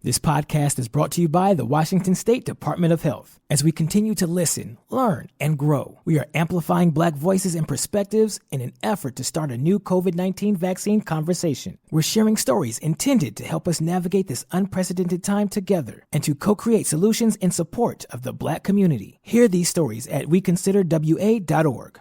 This podcast is brought to you by the Washington State Department of Health. As we continue to listen, learn, and grow, we are amplifying Black voices and perspectives in an effort to start a new COVID-19 vaccine conversation. We're sharing stories intended to help us navigate this unprecedented time together and to co-create solutions in support of the Black community. Hear these stories at weconsiderwa.org.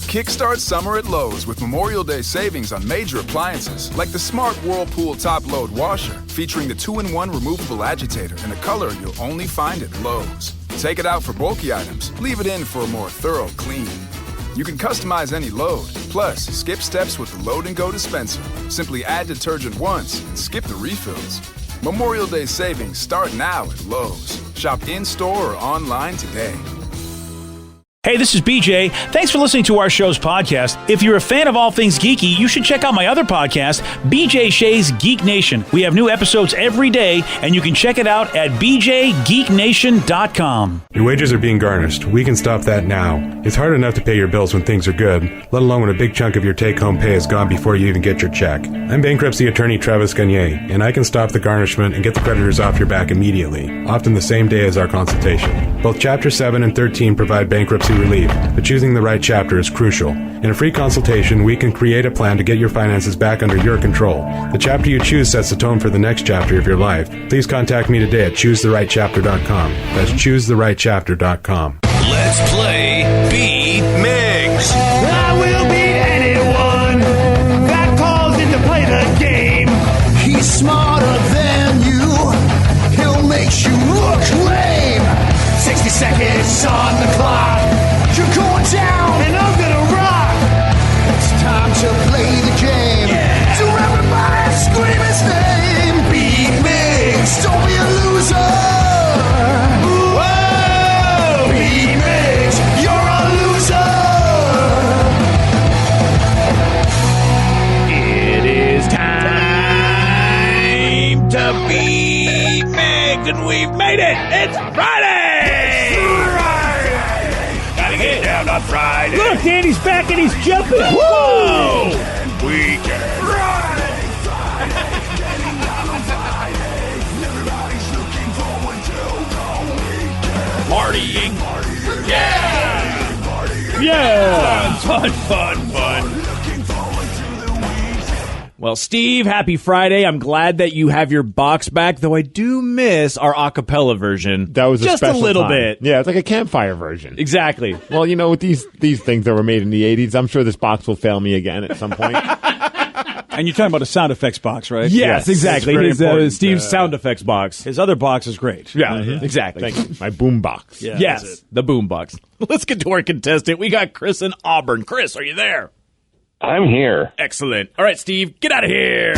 Kickstart summer at Lowe's with Memorial Day savings on major appliances like the Smart Whirlpool Top Load Washer, featuring the 2-in-1 removable agitator in a color you'll only find at Lowe's. Take it out for bulky items, leave it in for a more thorough clean. You can customize any load, plus skip steps with the Load and Go dispenser. Simply add detergent once and skip the refills. Memorial Day savings start now at Lowe's. Shop in-store or online today. Hey, this is BJ. Thanks for listening to our show's podcast. If you're a fan of all things geeky, you should check out my other podcast, BJ Shea's Geek Nation. We have new episodes every day, and you can check it out at bjgeeknation.com. Your wages are being garnished. We can stop that now. It's hard enough to pay your bills when things are good, let alone when a big chunk of your take-home pay is gone before you even get your check. I'm bankruptcy attorney Travis Gagne, and I can stop the garnishment and get the creditors off your back immediately, often the same day as our consultation. Both Chapter 7 and 13 provide bankruptcy relief, but choosing the right chapter is crucial. In a free consultation, we can create a plan to get your finances back under your control. The chapter you choose sets the tone for the next chapter of your life. Please contact me today at choosetherightchapter.com. That's choosetherightchapter.com. Let's play Beat Migs. I will beat anyone that calls in to play the game. He's smarter than you. He'll make you look lame. 60 seconds on the clock. You're going down and I'm gonna rock. It's time to play the game. Yeah. So everybody scream his name. Beat Migs, don't be a loser. Whoa! Beat Migs, you're a loser. It is time to beat Migs, and we've made it. It's Friday! Get down on Friday. Look, Andy's back and he's jumping. Whoa! Weekend. Partying. Yeah! Yeah! Fun. Well, Steve, happy Friday. I'm glad that you have your box back, though I do miss our a cappella version. That was just a little bit. Yeah, it's like a campfire version. Exactly. Well, you know, with these things that were made in the 80s, I'm sure this box will fail me again at some point. And you're talking about a sound effects box, right? Yes, exactly. His, Steve's sound effects box. His other box is great. Yeah, exactly. Thank you. My boom box. Yeah, yes, the boom box. Let's get to our contestant. We got Chris in Auburn. Chris, are you there? I'm here. Excellent. All right, Steve, get out of here.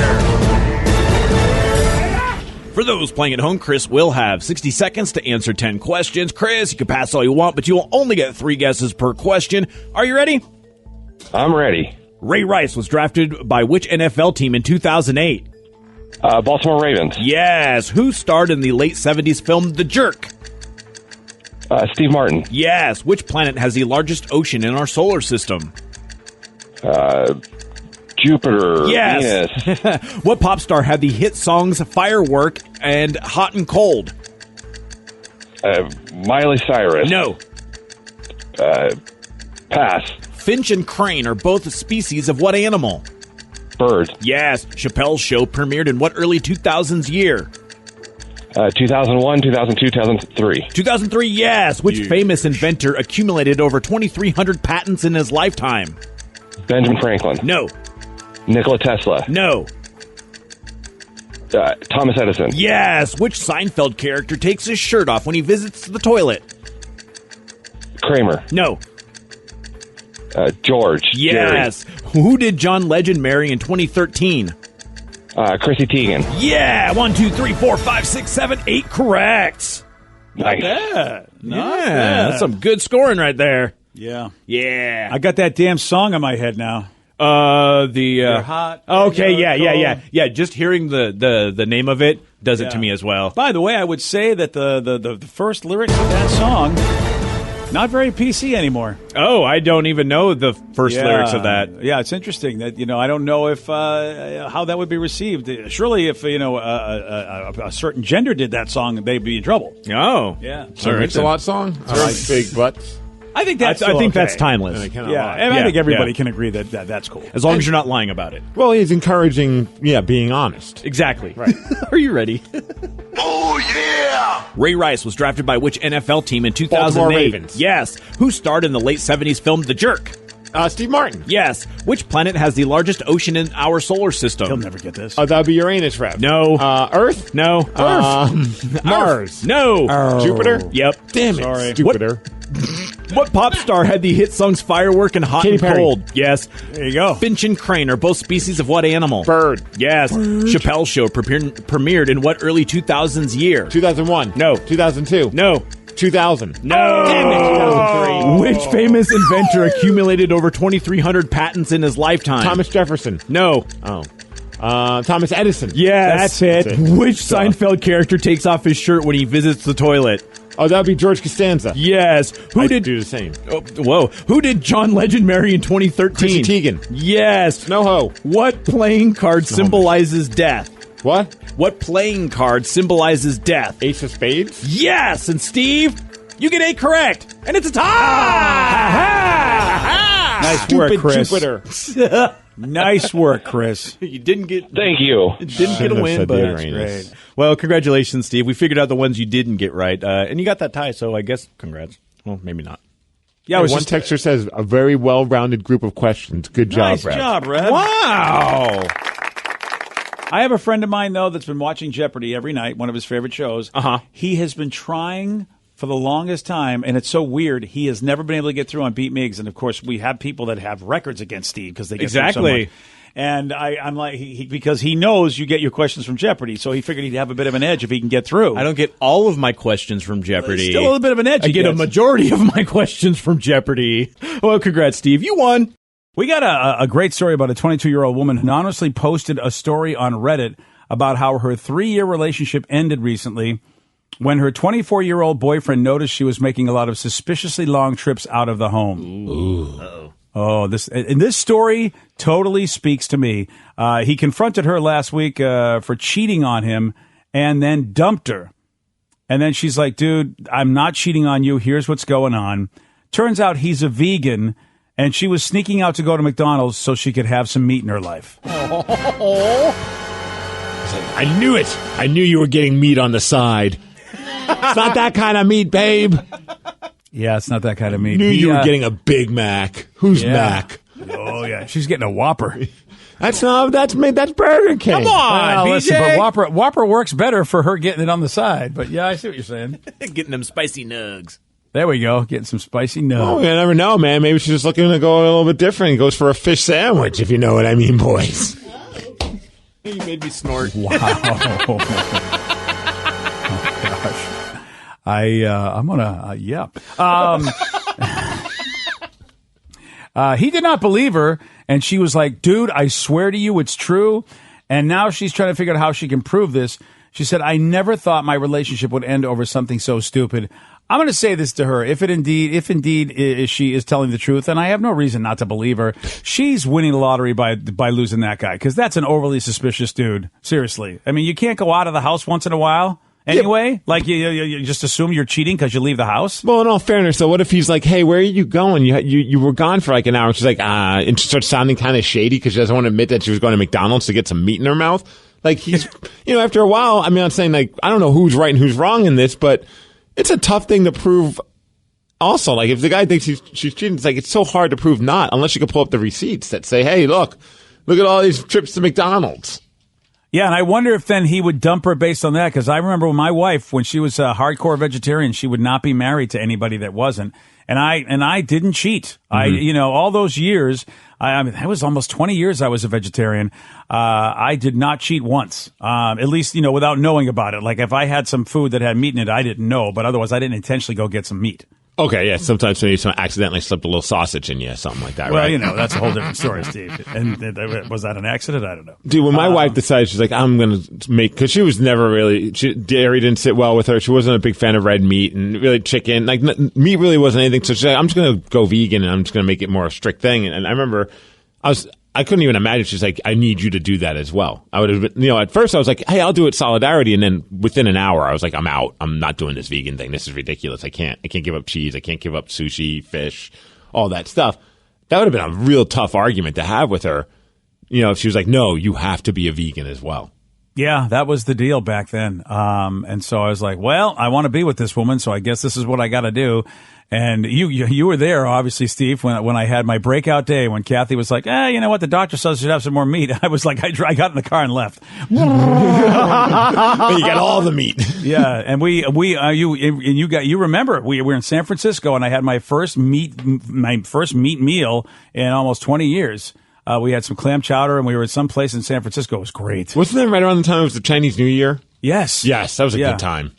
For those playing at home, Chris will have 60 seconds to answer 10 questions. Chris, you can pass all you want, but you will only get 3 guesses per question. Are you ready? I'm ready. Ray Rice was drafted by which NFL team in 2008? Baltimore Ravens. Yes. Who starred in the late 70s film The Jerk? Steve Martin. Yes. Which planet has the largest ocean in our solar system? Jupiter. Yes. Venus. What pop star had the hit songs Firework and Hot and Cold? Miley Cyrus. No. Pass. Finch and crane are both species of what animal? Bird. Yes. Chappelle's show premiered in what early 2000s year? 2001, 2002, 2003. 2003, yes. Which famous inventor accumulated over 2,300 patents in his lifetime? Benjamin Franklin. No. Nikola Tesla. No. Thomas Edison. Yes. Which Seinfeld character takes his shirt off when he visits the toilet? Kramer. No. George. Yes. Gary. Who did John Legend marry in 2013? Chrissy Teigen. Yeah. 1, 2, 3, 4, 5, 6, 7, 8 correct. Nice. Yeah. That's some good scoring right there. Yeah. Yeah. I got that damn song in my head now. You're hot. Okay, you're yeah. cold. Yeah, just hearing the name of it does it to me as well. By the way, I would say that the first lyrics of that song Not very PC anymore. Oh, I don't even know the first lyrics of that. Yeah, it's interesting that, I don't know if how that would be received. Surely if, a certain gender did that song, they'd be in trouble. Oh. Yeah. So Mix-a-Lot song? I like big butts. I think that's that's timeless. And I think everybody can agree that that's cool. As long as you're not lying about it. Well, he's encouraging, being honest. Exactly. Right. Are you ready? Oh, yeah! Ray Rice was drafted by which NFL team in 2008? Baltimore Ravens. Yes. Who starred in the late 70s film The Jerk? Steve Martin. Yes. Which planet has the largest ocean in our solar system? He'll never get this. That would be Uranus, Rev. No. Earth? No. Mars. No. Jupiter? Yep. Damn it. Sorry. Jupiter. What pop star had the hit songs Firework and Hot Katy and Perry. Cold? Yes. There you go. Finch and crane are both species of what animal? Bird. Yes. Chappelle's Show premiered in what early 2000s year? 2001. No. 2002. No. 2000. No. Damn it, 2003. Which famous inventor accumulated over 2,300 patents in his lifetime? Thomas Jefferson. No. Oh. Thomas Edison. Yes. That's it. Which Seinfeld character takes off his shirt when he visits the toilet? Oh, that would be George Costanza. Yes. Who I'd did do the same? Oh, whoa. Who did John Legend marry in 2013? Chrissy Teigen. Yes. No-ho. What playing card symbolizes death? What? What playing card symbolizes death? Ace of Spades? Yes. And Steve, you get 8 correct. And it's a tie. Nice Stupid work, Chris. Jupiter. Nice work, Chris. You didn't get... Thank you. Didn't get a Shouldn't have win, said but the that's Uranus. great. Well, congratulations, Steve. We figured out the ones you didn't get right, and you got that tie, so I guess congrats. Well, maybe not. Yeah, I was One just texter says, a very well-rounded group of questions. Good job, nice Rev. job, Red. Wow. I have a friend of mine, though, that's been watching Jeopardy every night, one of his favorite shows. Uh-huh. He has been trying for the longest time, and it's so weird, he has never been able to get through on Beat Miggs. And, of course, we have people that have records against Steve because they get through so Exactly. much. And I'm like, because he knows you get your questions from Jeopardy, so he figured he'd have a bit of an edge if he can get through. I don't get all of my questions from Jeopardy. Still a little bit of an edge. I he get a gets. majority of my questions from Jeopardy. Well, congrats, Steve. You won. We got a great story about a 22-year-old woman who anonymously posted a story on Reddit about how her 3-year relationship ended recently when her 24-year-old boyfriend noticed she was making a lot of suspiciously long trips out of the home. Ooh. Oh, this story totally speaks to me. He confronted her last week for cheating on him and then dumped her. And then she's like, dude, I'm not cheating on you. Here's what's going on. Turns out he's a vegan, and she was sneaking out to go to McDonald's so she could have some meat in her life. I knew it. I knew you were getting meat on the side. It's not that kind of meat, babe. Yeah, it's not that kind of meat. Knew you were getting a Big Mac. Who's Mac? Oh, yeah. She's getting a Whopper. That's Burger King. Come on, Well, BJ. listen, but Whopper works better for her getting it on the side. But yeah, I see what you're saying. Getting them spicy nugs. There we go. Getting some spicy nugs. Oh, you never know, man. Maybe she's just looking to go a little bit different. Goes for a fish sandwich, if you know what I mean, boys. You made me snort. Wow. Oh, gosh. I'm gonna, yeah. He did not believe her, and she was like, dude, I swear to you it's true. And now she's trying to figure out how she can prove this. She said, I never thought my relationship would end over something so stupid. I'm going to say this to her. If indeed she is telling the truth, and I have no reason not to believe her, she's winning the lottery by losing that guy, because that's an overly suspicious dude. Seriously. I mean, you can't go out of the house once in a while. Anyway, like you just assume you're cheating because you leave the house. Well, in all fairness, though, what if he's like, "Hey, where are you going? You were gone for like an hour." And she's like, and she starts sounding kind of shady because she doesn't want to admit that she was going to McDonald's to get some meat in her mouth. Like he's, after a while. I mean, I'm saying like I don't know who's right and who's wrong in this, but it's a tough thing to prove. Also, like if the guy thinks she's cheating, it's like it's so hard to prove not unless you can pull up the receipts that say, "Hey, look at all these trips to McDonald's." Yeah, and I wonder if then he would dump her based on that, because I remember when my wife, when she was a hardcore vegetarian, she would not be married to anybody that wasn't. And I didn't cheat. Mm-hmm. All those years, I mean, that was almost 20 years I was a vegetarian. I did not cheat once, at least, without knowing about it. Like if I had some food that had meat in it, I didn't know, but otherwise I didn't intentionally go get some meat. Okay, yeah. Sometimes somebody accidentally slipped a little sausage in you, something like that, Well, right? you know, that's a whole different story, Steve. And was that an accident? I don't know. Dude, when my wife decided, she's like, I'm going to make, because she was never really, dairy didn't sit well with her. She wasn't a big fan of red meat and really chicken. Like, meat really wasn't anything. So she's like, I'm just going to go vegan and I'm just going to make it more a strict thing. And I remember I couldn't even imagine. She's like, I need you to do that as well. I would have been, at first I was like, hey, I'll do it solidarity. And then within an hour, I was like, I'm out. I'm not doing this vegan thing. This is ridiculous. I can't give up cheese. I can't give up sushi, fish, all that stuff. That would have been a real tough argument to have with her. If she was like, no, you have to be a vegan as well. Yeah, that was the deal back then. And so I was like, well, I want to be with this woman, so I guess this is what I got to do. And you were there, obviously, Steve, when I had my breakout day, when Kathy was like, you know what, the doctor says I should have some more meat. I was like, I got in the car and left. You got all the meat. Yeah, and you remember we were in San Francisco, and I had my first meat meal in almost 20 years. We had some clam chowder, and we were at some place in San Francisco. It was great. Wasn't that right around the time it was the Chinese New Year? Yes. Yes, that was a good time.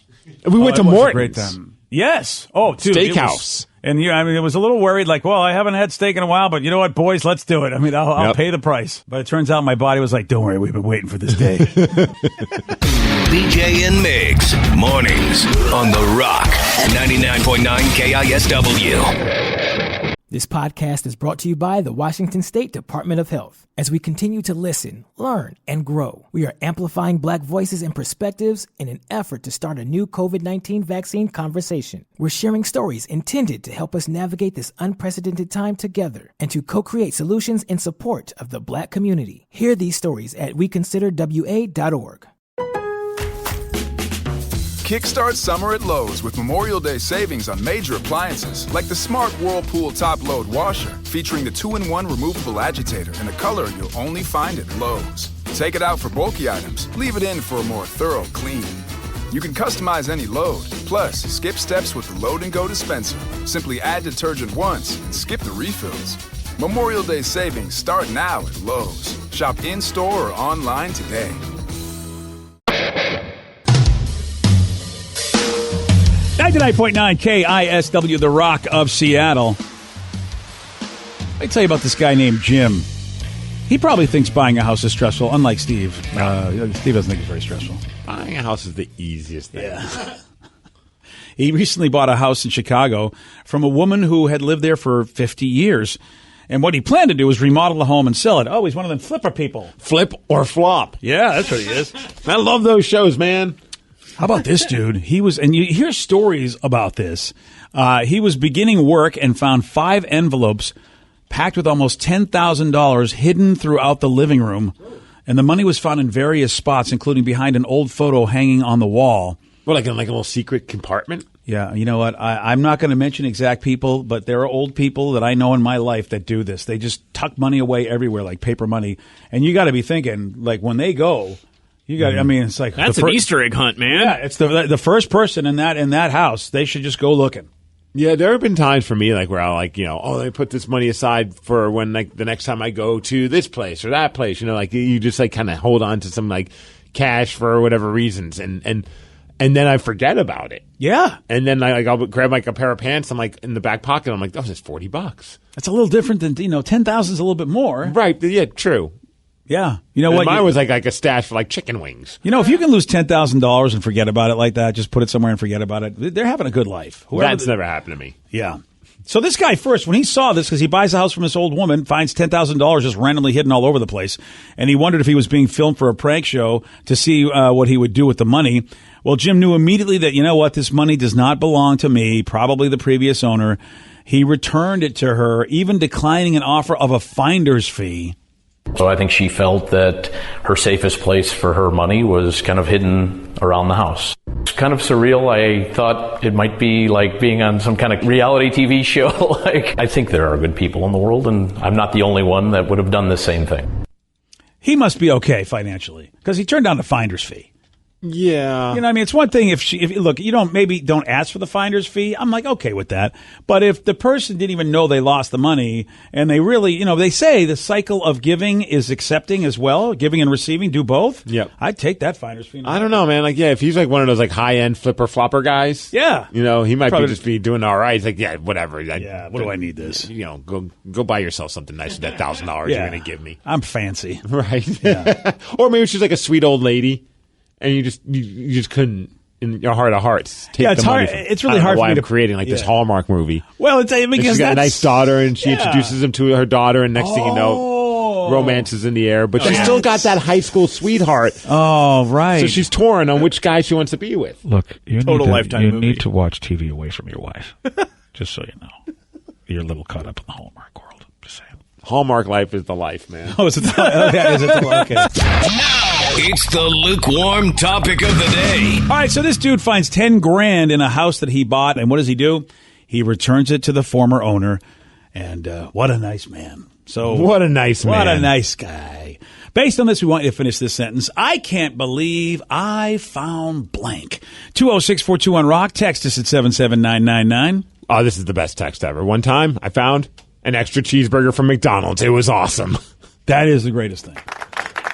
We went to Morton's. Great time. Yes. Oh, dude, Steakhouse. I was a little worried, like, well, I haven't had steak in a while, but you know what, boys, let's do it. I mean, I'll pay the price. But it turns out my body was like, don't worry, we've been waiting for this day. BJ and Migs, mornings on The Rock, 99.9 KISW. This podcast is brought to you by the Washington State Department of Health. As we continue to listen, learn, and grow, we are amplifying Black voices and perspectives in an effort to start a new COVID-19 vaccine conversation. We're sharing stories intended to help us navigate this unprecedented time together and to co-create solutions in support of the Black community. Hear these stories at weconsiderwa.org. Kickstart summer at Lowe's with Memorial Day savings on major appliances like the smart Whirlpool top-load washer featuring the 2-in-1 removable agitator in a color you'll only find at Lowe's. Take it out for bulky items, leave it in for a more thorough clean. You can customize any load, plus skip steps with the Load and Go dispenser. Simply add detergent once and skip the refills. Memorial Day savings start now at Lowe's. Shop in-store or online today. 99.9 KISW, The Rock of Seattle. Let me tell you about this guy named Jim. He probably thinks buying a house is stressful, unlike Steve. Steve doesn't think it's very stressful. Buying a house is the easiest thing. Yeah. He recently bought a house in Chicago from a woman who had lived there for 50 years. And what he planned to do was remodel the home and sell it. Oh, he's one of them flipper people. Flip or flop. Yeah, that's what he is. I love those shows, man. How about this dude? And you hear stories about this. He was beginning work and found 5 envelopes packed with almost $10,000 hidden throughout the living room. And the money was found in various spots, including behind an old photo hanging on the wall. Well, like a little secret compartment? Yeah, you know what? I'm not going to mention exact people, but there are old people that I know in my life that do this. They just tuck money away everywhere like paper money. And you got to be thinking, like, when they go... You got. I mean, it's like that's an Easter egg hunt, man. Yeah, it's the first person in that house. They should just go looking. Yeah, there have been times for me like where I'll they put this money aside for when like the next time I go to this place or that place. Like you just like kind of hold on to some like cash for whatever reasons, and then I forget about it. Yeah, and then I'll grab like a pair of pants. I'm like in the back pocket. I'm like, oh, it's $40. That's a little different than 10,000 is a little bit more, right? Yeah, true. Yeah. You know what? Mine was like a stash for like chicken wings. If you can lose $10,000 and forget about it like that, just put it somewhere and forget about it. They're having a good life. That's never happened to me. Yeah. So this guy first, when he saw this, because he buys a house from this old woman, finds $10,000 just randomly hidden all over the place, and he wondered if he was being filmed for a prank show to see what he would do with the money. Well, Jim knew immediately that, you know what, this money does not belong to me, probably the previous owner. He returned it to her, even declining an offer of a finder's fee. So I think she felt that her safest place for her money was kind of hidden around the house. It's kind of surreal. I thought it might be like being on some kind of reality TV show. I think there are good people in the world, and I'm not the only one that would have done the same thing. He must be okay financially, because he turned down the finder's fee. Yeah. You know, I mean, it's one thing if look, you don't ask for the finder's fee. I'm like, okay with that. But if the person didn't even know they lost the money and they really, they say the cycle of giving is accepting as well, giving and receiving, do both. Yep. I'd take that finder's fee. I don't know, man. Like, yeah, if he's like one of those like high end flipper flopper guys, yeah, he might Probably just be doing all right. He's like, yeah, whatever. Yeah, what do I need this? Go buy yourself something nice with that $1,000 you're going to give me. I'm fancy, right? Yeah. Or maybe she's like a sweet old lady. And you just couldn't, in your heart of hearts, take the money. It's really hard for me to creating like this Hallmark movie. Well, because she's got a nice daughter, and she introduces him to her daughter, and next thing you know, romance is in the air. But she's still got that high school sweetheart. Oh, right. So she's torn on which guy she wants to be with. Look, you Lifetime movie. need to watch TV away from your wife, just so you know. You're a little caught up in the Hallmark world. Just saying. Hallmark life is the life, man. Oh, is it? Okay. It's the lukewarm topic of the day. All right, so this dude finds $10,000 in a house that he bought, and what does he do? He returns it to the former owner, and what a nice man. So what a nice man. What a nice guy. Based on this, we want you to finish this sentence. I can't believe I found blank. 206-421-ROCK. Text us at 77999. Oh, this is the best text ever. One time, I found an extra cheeseburger from McDonald's. It was awesome. That is the greatest thing.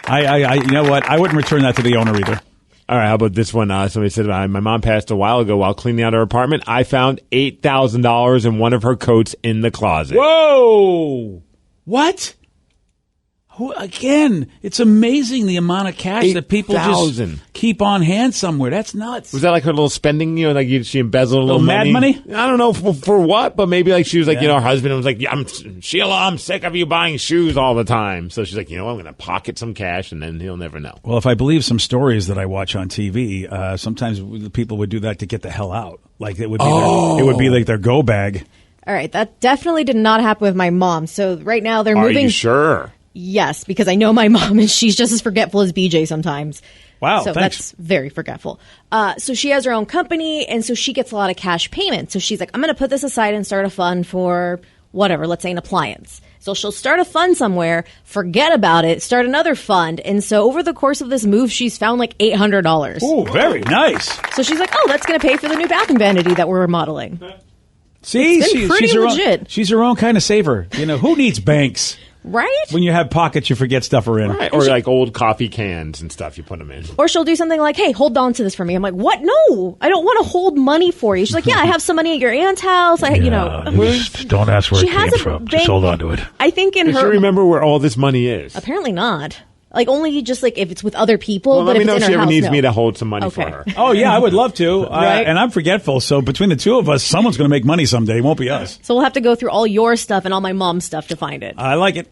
I you know what? I wouldn't return that to the owner either. All right, how about this one? Somebody said, my mom passed a while ago while cleaning out her apartment. I found $8,000 in one of her coats in the closet. Whoa! What? Again, it's amazing the amount of cash that people just keep on hand somewhere. That's nuts. Was that like her little spending, like she embezzled a little mad money? I don't know for what, but maybe like she was like, her husband was like, Sheila, I'm sick of you buying shoes all the time. So she's like, I'm going to pocket some cash and then he'll never know. Well, if I believe some stories that I watch on TV, sometimes people would do that to get the hell out. Like it would be like their go bag. All right, that definitely did not happen with my mom. So right now they're moving. Are you sure? Yes, because I know my mom, and she's just as forgetful as BJ sometimes. Wow, so thanks. That's very forgetful. So she has her own company, and so she gets a lot of cash payments. So she's like, I'm going to put this aside and start a fund for whatever, let's say an appliance. So she'll start a fund somewhere, forget about it, start another fund. And so over the course of this move, she's found like $800. Oh, very nice. So she's like, that's going to pay for the new bath and vanity that we're remodeling. See, she's legit. She's her own kind of saver. Who needs banks? Right? When you have pockets, you forget stuff are in. Right. Or like old coffee cans and stuff, you put them in. Or she'll do something like, hey, hold on to this for me. I'm like, what? No, I don't want to hold money for you. She's like, yeah, I have some money at your aunt's house. Just don't ask where it came from. Just hold on to it. I think in her... Does she remember where all this money is? Apparently not. Like, only just like if it's with other people. Well, but let me if know it's if in she her ever house, needs no. me to hold some money for her. Oh, yeah, I would love to. Right? And I'm forgetful, so between the two of us, someone's going to make money someday. It won't be us. So we'll have to go through all your stuff and all my mom's stuff to find it. I like it.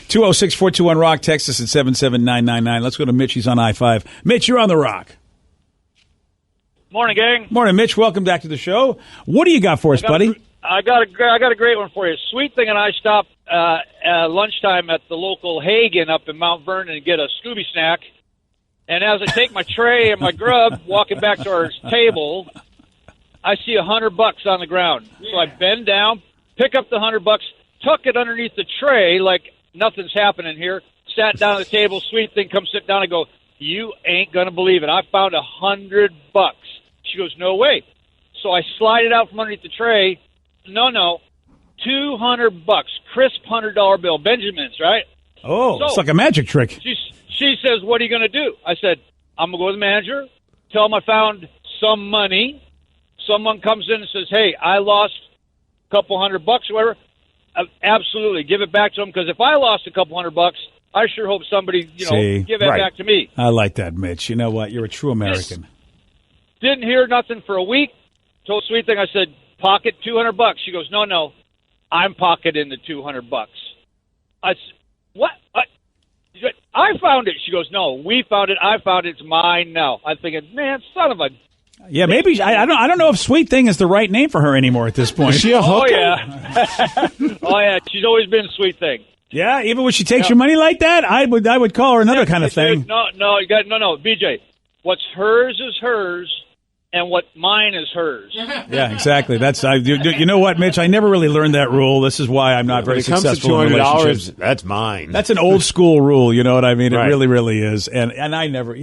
206-421-ROCK. Text us at 77999. Let's go to Mitch. He's on I-5. Mitch, you're on the Rock. Morning, gang. Morning, Mitch. Welcome back to the show. What do you got for us, buddy? I got a great one for you. Sweet Thing and I stopped at lunchtime at the local Hagen up in Mount Vernon and get a Scooby snack. And as I take my tray and my grub, walking back to our table, I see $100 on the ground. So I bend down, pick up the $100, tuck it underneath the tray like nothing's happening here. Sat down at the table. Sweet Thing comes sit down and go, you ain't gonna believe it. I found $100. She goes, no way. So I slide it out from underneath the tray. No, $200, crisp $100 bill, Benjamin's, right? Oh, so, it's like a magic trick. She says, what are you going to do? I said, I'm going to go to the manager, tell him I found some money. Someone comes in and says, hey, I lost a couple $100 or whatever. Absolutely, give it back to him, because if I lost a couple $100, I sure hope somebody, give it back to me. I like that, Mitch. You know what? You're a true American. Didn't hear nothing for a week. Told Sweet Thing, I said, pocket $200. She goes, no, I'm pocketing the $200. I said, what? I found it. She goes, no, we found it. I found it. It's mine now. I'm thinking, man, son of a... Yeah, maybe I don't know if Sweet Thing is the right name for her anymore at this point. Is she a hooker? Oh yeah, oh yeah. She's always been Sweet Thing. Yeah, even when she takes your money like that, I would call her another kind of thing. No, BJ, what's hers is hers, and what mine is hers. Yeah, exactly. That's you know what, Mitch? I never really learned that rule. This is why I'm not very successful in relationships. That's mine. That's an old school rule. You know what I mean? Right. It really, really is. And I never,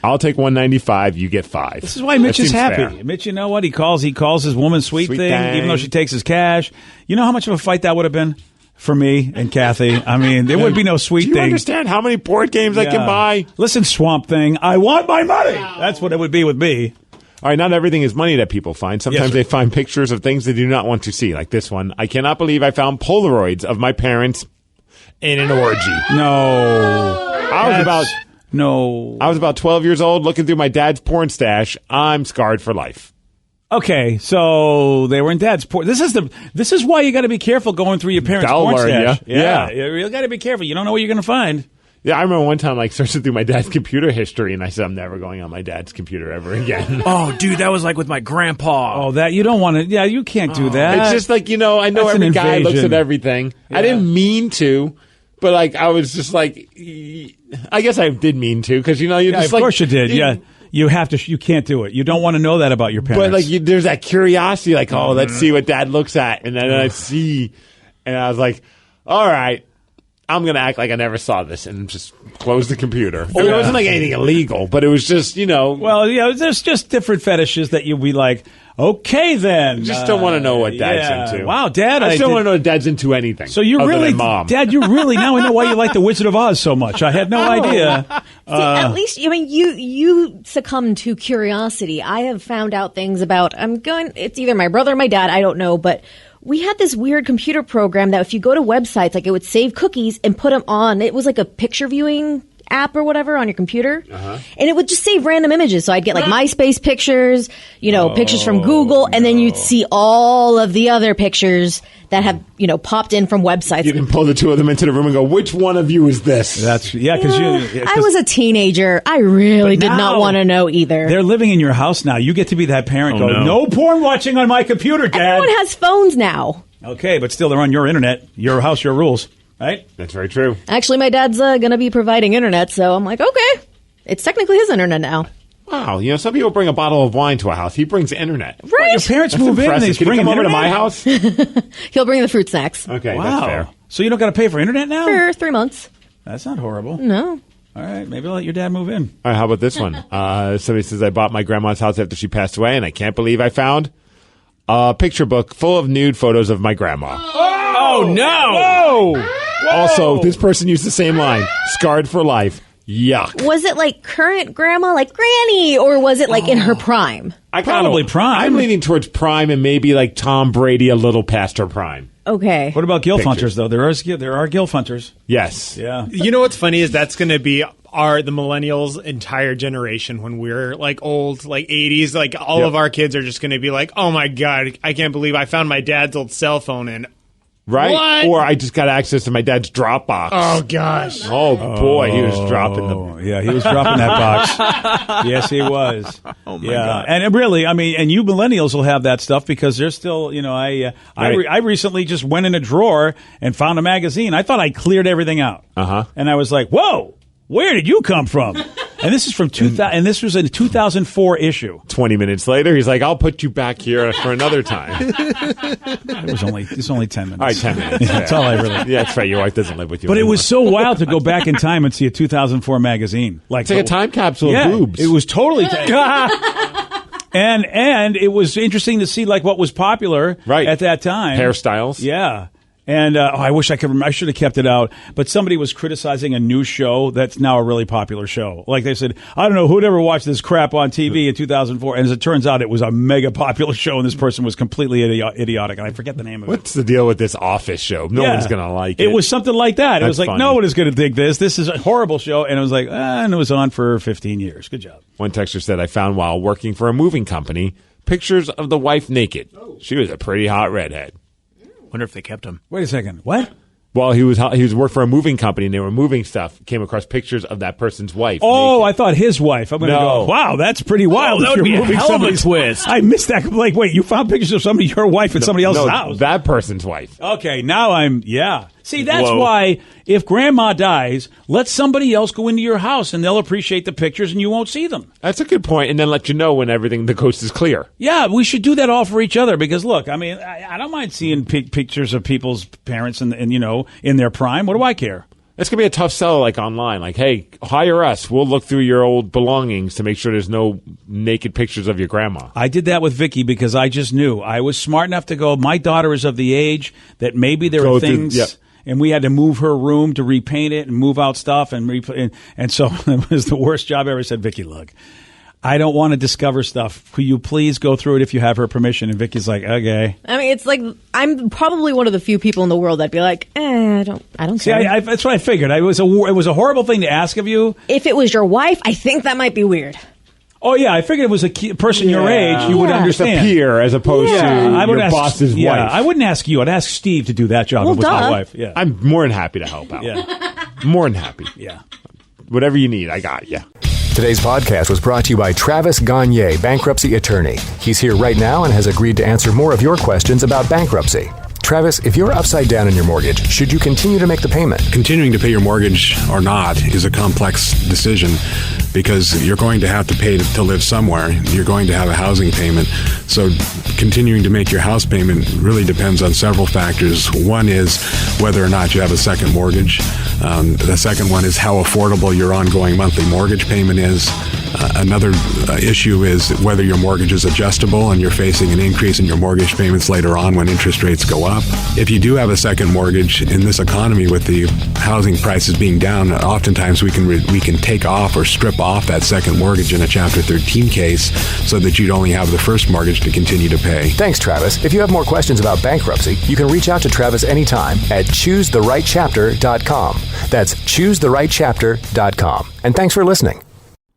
I'll take $195. You get $5. This is why Mitch is happy. Fair. Mitch, you know what? He calls his woman sweet thing, even though she takes his cash. You know how much of a fight that would have been for me and Kathy? I mean, there would be no sweet thing. Do you understand how many board games I can buy? Listen, Swamp Thing, I want my money. That's what it would be with me. All right, not everything is money that people find. Sometimes they find pictures of things they do not want to see, like this one. I cannot believe I found Polaroids of my parents in an orgy. No. I was about 12 years old looking through my dad's porn stash. I'm scarred for life. Okay, so they were in dad's porn. This is why you got to be careful going through your parents' porn stash. Yeah. You got to be careful. You don't know what you're going to find. Yeah, I remember one time searching through my dad's computer history, and I said, I'm never going on my dad's computer ever again. Oh, dude, that was like with my grandpa. Oh, that you don't want to. Yeah, you can't do that. It's just like, I know That's every an guy looks invasion. at everything. Yeah. I didn't mean to, but I was just I guess I did mean to, because you're just of course you did. Yeah. You have to. You can't do it. You don't want to know that about your parents. But there's that curiosity, let's see what dad looks at, and then I see, and I was like, all right, I'm gonna act like I never saw this, and just close the computer. It wasn't like anything illegal, but it was just Well, yeah, there's just different fetishes that you'd be like, okay, then. Just don't want to know what dad's into. Wow, Dad, I just don't want to know if dad's into anything. So you other really, than mom. Dad, now I know why you like the Wizard of Oz so much. I had no idea. See, at least, you succumb to curiosity. I have found out things about, it's either my brother or my dad, I don't know, but we had this weird computer program that if you go to websites, it would save cookies and put them on. It was like a picture viewing app or whatever on your computer. And it would just save random images. So I'd get MySpace pictures, pictures from Google, and then you'd see all of the other pictures that have, popped in from websites. You can pull the two of them into the room and go, which one of you is this? I was a teenager. I really did not want to know either. They're living in your house now. You get to be that parent. No porn watching on my computer, Dad. Everyone has phones now. Okay, but still, they're on your internet. Your house, your rules. Right? That's very true. Actually, my dad's going to be providing internet, so I'm like, okay. It's technically his internet now. Wow, some people bring a bottle of wine to a house. He brings internet. Right? Well, your parents That's move impressive. in. They Can bring he come over to internet? my house? He'll bring the fruit snacks. Okay, Wow. that's fair. So you don't got to pay for internet now? For 3 months. That's not horrible. No. All right, maybe I'll let your dad move in. All right, how about this one? Somebody says, I bought my grandma's house after she passed away, and I can't believe I found a picture book full of nude photos of my grandma. Oh, no. Whoa! Also, this person used the same line, scarred for life. Yuck. Was it current grandma, like Granny, or was it in her prime? Probably prime. I'm leaning towards prime and maybe Tom Brady a little past her prime. Okay. What about gilf hunters, though? There are gilf hunters. Yes. Yeah. You know what's funny is that's going to be the millennials' entire generation when we're old, 80s. All of our kids are just going to be like, oh my God, I can't believe I found my dad's old cell phone and Right? What? Or I just got access to my dad's Dropbox. Oh, gosh. Oh, boy, he was dropping them. Yeah, he was dropping that box. Yes, he was. Oh, my God. And really, and you millennials will have that stuff because they're still, I recently just went in a drawer and found a magazine. I thought I cleared everything out. Uh-huh. And I was like, whoa, where did you come from? And this is from 2000, and this was a 2004 issue. 20 minutes later, he's like, I'll put you back here for another time. It's only 10 minutes. All right, 10 minutes. That's all I really. Yeah, that's right. Your wife doesn't live with you But anymore. it was so wild to go back in time and see a 2004 magazine. It's like a time capsule yeah, of boobs. It was totally. And it was interesting to see what was popular at that time. Hairstyles. Yeah. And I wish I could remember. I should have kept it out. But somebody was criticizing a new show that's now a really popular show. They said, I don't know who'd ever watched this crap on TV in 2004. And as it turns out, it was a mega popular show, and this person was completely idiotic. And I forget the name of it. What's the deal with this Office show? No one's going to like it. It was something like that. It was funny. no one is going to dig this. This is a horrible show. And it was and it was on for 15 years. Good job. One texter said, I found while working for a moving company pictures of the wife naked. She was a pretty hot redhead. Wonder if they kept him. Wait a second. What? Well, he was working for a moving company, and they were moving stuff. Came across pictures of that person's wife. Oh, naked. I thought his wife. I'm going to go, wow, that's pretty wild. That would be a hell of a twist. I missed that. Wait, you found pictures of your wife in somebody else's house? That person's wife. Okay, now See, that's Whoa. why if grandma dies, let somebody else go into your house and they'll appreciate the pictures and you won't see them. That's a good point, and then let you know when the coast is clear. Yeah, we should do that all for each other because, look, I mean, I don't mind seeing pictures of people's parents and in their prime. What do I care? It's going to be a tough sell, like online. Like, hey, hire us. We'll look through your old belongings to make sure there's no naked pictures of your grandma. I did that with Vicky because I just knew. I was smart enough to go, my daughter is of the age that maybe there are things, and we had to move her room to repaint it and move out stuff. And so it was the worst job I ever. Said, Vicky, look, I don't want to discover stuff. Could you please go through it if you have her permission? And Vicky's like, okay. I mean, it's like I'm probably one of the few people in the world that'd be like, I don't See, care. that's what I figured. It was a horrible thing to ask of you. If it was your wife, I think that might be weird. Oh yeah, I figured it was a person your age. You would understand. It's a peer as opposed to your boss's wife. I wouldn't ask you. I'd ask Steve to do that job with my wife. Yeah, I'm more than happy to help out. Yeah, more than happy. Yeah, whatever you need, I got you. Today's podcast was brought to you by Travis Gagne, bankruptcy attorney. He's here right now and has agreed to answer more of your questions about bankruptcy. Travis, if you're upside down in your mortgage, should you continue to make the payment? Continuing to pay your mortgage or not is a complex decision because you're going to have to pay to live somewhere. You're going to have a housing payment. So continuing to make your house payment really depends on several factors. One is whether or not you have a second mortgage. The second one is how affordable your ongoing monthly mortgage payment is. Another issue is whether your mortgage is adjustable and you're facing an increase in your mortgage payments later on when interest rates go up. If you do have a second mortgage in this economy with the housing prices being down, oftentimes we can take off or strip off that second mortgage in a Chapter 13 case so that you'd only have the first mortgage to continue to pay. Thanks, Travis. If you have more questions about bankruptcy, you can reach out to Travis anytime at choosetherightchapter.com. That's choosetherightchapter.com. And thanks for listening.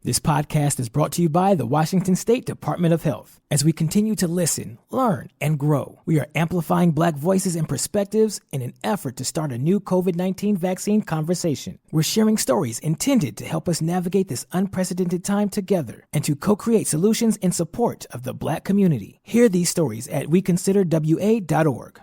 This podcast is brought to you by the Washington State Department of Health. As we continue to listen, learn, and grow, we are amplifying Black voices and perspectives in an effort to start a new COVID-19 vaccine conversation. We're sharing stories intended to help us navigate this unprecedented time together and to co-create solutions in support of the Black community. Hear these stories at weconsiderwa.org.